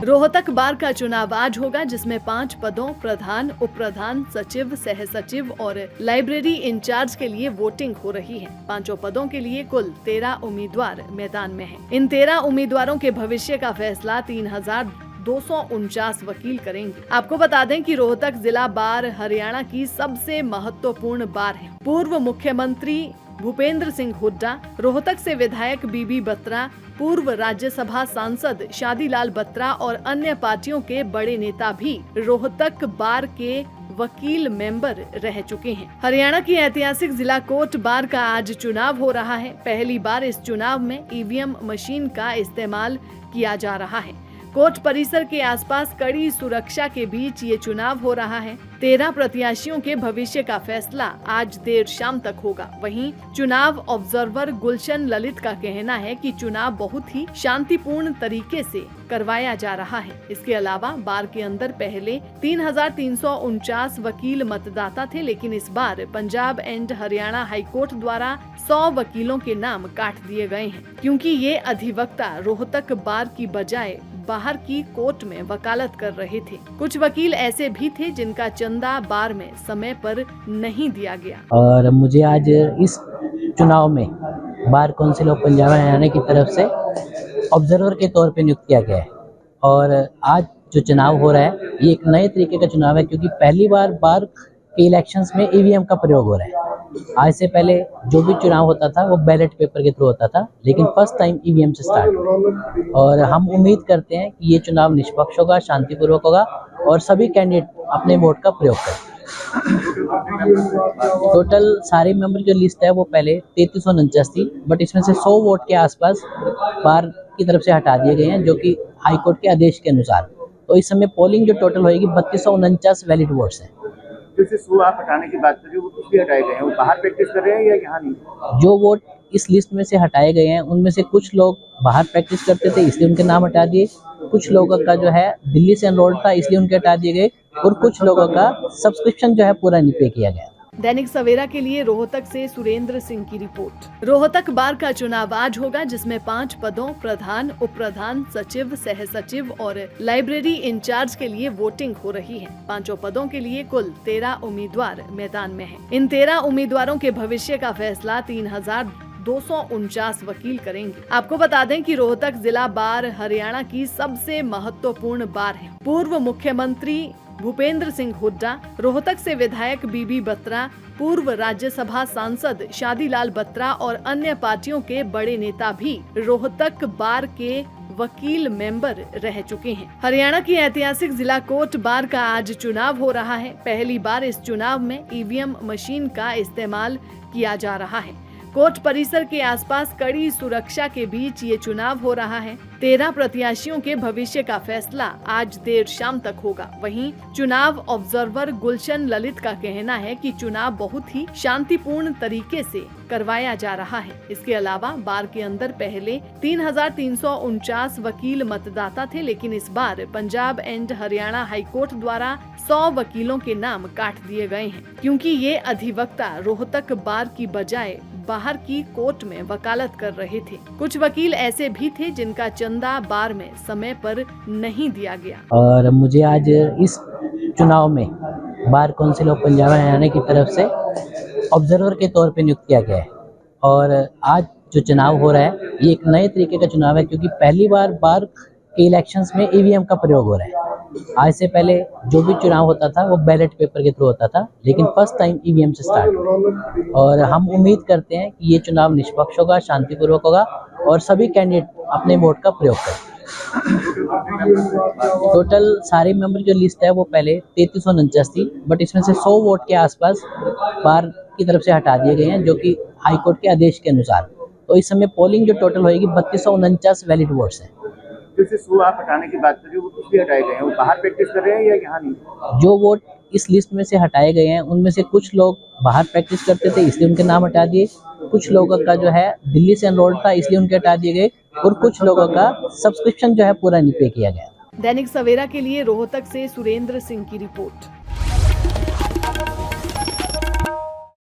रोहतक बार का चुनाव आज होगा, जिसमें 5 पदों प्रधान, उप प्रधान, सचिव, सह सचिव और लाइब्रेरी इंचार्ज के लिए वोटिंग हो रही है। 5 पदों के लिए कुल 13 उम्मीदवार मैदान में हैं। इन 13 उम्मीदवारों के भविष्य का फैसला 3249 वकील करेंगे। आपको बता दें कि रोहतक जिला बार हरियाणा की सबसे महत्वपूर्ण बार है। पूर्व मुख्यमंत्री भूपेंद्र सिंह हुड्डा, रोहतक से विधायक बीबी बत्रा, पूर्व राज्यसभा सांसद शादीलाल बत्रा और अन्य पार्टियों के बड़े नेता भी रोहतक बार के वकील मेंबर रह चुके हैं। हरियाणा की ऐतिहासिक जिला कोर्ट बार का आज चुनाव हो रहा है। पहली बार इस चुनाव में ईवीएम मशीन का इस्तेमाल किया जा रहा है। कोर्ट परिसर के आसपास कड़ी सुरक्षा के बीच ये चुनाव हो रहा है। 13 प्रत्याशियों के भविष्य का फैसला आज देर शाम तक होगा। वहीं चुनाव ऑब्जर्वर गुलशन ललित का कहना है कि चुनाव बहुत ही शांतिपूर्ण तरीके से करवाया जा रहा है। इसके अलावा बार के अंदर पहले 3349 वकील मतदाता थे, लेकिन इस बार पंजाब एंड हरियाणा हाईकोर्ट द्वारा 100 वकीलों के नाम काट दिए गए हैं, क्योंकि ये अधिवक्ता रोहतक बार की बजाय बाहर की कोर्ट में वकालत कर रहे थे। कुछ वकील ऐसे भी थे जिनका चंदा बार में समय पर नहीं दिया गया। और मुझे आज इस चुनाव में bar council of Punjab Haryana की तरफ से ऑब्जर्वर के तौर पे नियुक्त किया गया है। और आज जो चुनाव हो रहा है ये एक नए तरीके का चुनाव है, क्योंकि पहली बार बार के इलेक्शंस में ईवीएम का प्रयोग हो रहा है। आज से पहले जो भी चुनाव होता था वो बैलेट पेपर के थ्रू होता था, लेकिन फर्स्ट टाइम ईवीएम से स्टार्ट हुआ। और हम उम्मीद करते हैं कि ये चुनाव निष्पक्ष होगा, शांतिपूर्वक होगा और सभी कैंडिडेट अपने वोट का प्रयोग करें। टोटल सारे मेंबर जो लिस्ट है वो पहले 3349 थी, बट इसमें से 100 वोट के आसपास बार की तरफ से हटा दिए गए हैं, जो कि हाई कोर्ट के आदेश के अनुसार। तो इस समय पोलिंग जो टोटल होगी 3249 वैलिड वोट्स हैं। जैसे 100 आप हटाने की बात करें, वो कुछ भी हटाए गए हैं, वो बाहर प्रैक्टिस कर रहे हैं या यहाँ नहीं? जो वोट इस लिस्ट में से हटाए गए हैं उनमें से कुछ लोग बाहर प्रैक्टिस करते थे, इसलिए उनके नाम हटा दिए। कुछ लोगों का जो है दिल्ली से एनरोल्ड था, इसलिए उनके हटा दिए गए। और कुछ लोगों का सब्सक्रिप्शन जो है पूरा नहीं पे किया गया। दैनिक सवेरा के लिए रोहतक से सुरेंद्र सिंह की रिपोर्ट। रोहतक बार का चुनाव आज होगा, जिसमें 5 पदों प्रधान, उप प्रधान, सचिव, सह सचिव और लाइब्रेरी इंचार्ज के लिए वोटिंग हो रही है। 5 पदों के लिए कुल 13 उम्मीदवार मैदान में हैं। इन 13 उम्मीदवारों के भविष्य का फैसला 3249 वकील करेंगे। आपको बता दें कि रोहतक जिला बार हरियाणा की सबसे महत्वपूर्ण बार है। पूर्व मुख्यमंत्री भूपेंद्र सिंह हुड्डा, रोहतक से विधायक बीबी बत्रा, पूर्व राज्यसभा सांसद शादीलाल बत्रा और अन्य पार्टियों के बड़े नेता भी रोहतक बार के वकील मेंबर रह चुके हैं। हरियाणा की ऐतिहासिक जिला कोर्ट बार का आज चुनाव हो रहा है। पहली बार इस चुनाव में ईवीएम मशीन का इस्तेमाल किया जा रहा है। कोर्ट परिसर के आसपास कड़ी सुरक्षा के बीच ये चुनाव हो रहा है। 13 प्रत्याशियों के भविष्य का फैसला आज देर शाम तक होगा। वहीं चुनाव ऑब्जर्वर गुलशन ललित का कहना है कि चुनाव बहुत ही शांतिपूर्ण तरीके से करवाया जा रहा है। इसके अलावा बार के अंदर पहले 3349 वकील मतदाता थे, लेकिन इस बार पंजाब एंड हरियाणा हाईकोर्ट द्वारा 100 वकीलों के नाम काट दिए गए हैं, क्योंकि ये अधिवक्ता रोहतक बार की बजाय बाहर की कोर्ट में वकालत कर रहे थे। कुछ वकील ऐसे भी थे जिनका चंदा बार में समय पर नहीं दिया गया। और मुझे आज इस चुनाव में bar council of Punjab Haryana की तरफ से ऑब्जर्वर के तौर पे नियुक्त किया गया है। और आज जो चुनाव हो रहा है ये एक नए तरीके का चुनाव है, क्योंकि पहली बार बार के इलेक्शंस में ईवीएम का प्रयोग हो रहा है। आज से पहले जो भी चुनाव होता था वो बैलेट पेपर के थ्रू होता था, लेकिन फर्स्ट टाइम ईवीएम से स्टार्ट हुआ। और हम उम्मीद करते हैं कि ये चुनाव निष्पक्ष होगा, शांतिपूर्वक होगा और सभी कैंडिडेट अपने वोट का प्रयोग करें। टोटल सारे मेंबर जो लिस्ट है वो पहले 3349 थी, बट इसमें से 100 वोट के आसपास बार की तरफ से हटा दिए गए हैं, जो कि हाई कोर्ट के आदेश के अनुसार। तो इस समय पोलिंग जो टोटल होगी 3249 वैलिड वोट्स हैं। जैसे 100 आप हटाने की बात करें, वो कुछ भी हटाए गए हैं, वो बाहर प्रैक्टिस कर रहे हैं या यहाँ नहीं? जो वोट इस लिस्ट में से हटाए गए हैं उनमें से कुछ लोग बाहर प्रैक्टिस करते थे, इसलिए उनके नाम हटा दिए। कुछ लोगों का जो है दिल्ली से एनरोल्ड था, इसलिए उनके हटा दिए गए। और कुछ लोगों का सब्सक्रिप्शन जो है पूरा नहीं पे किया गया। दैनिक सवेरा के लिए रोहतक से सुरेंद्र सिंह की रिपोर्ट।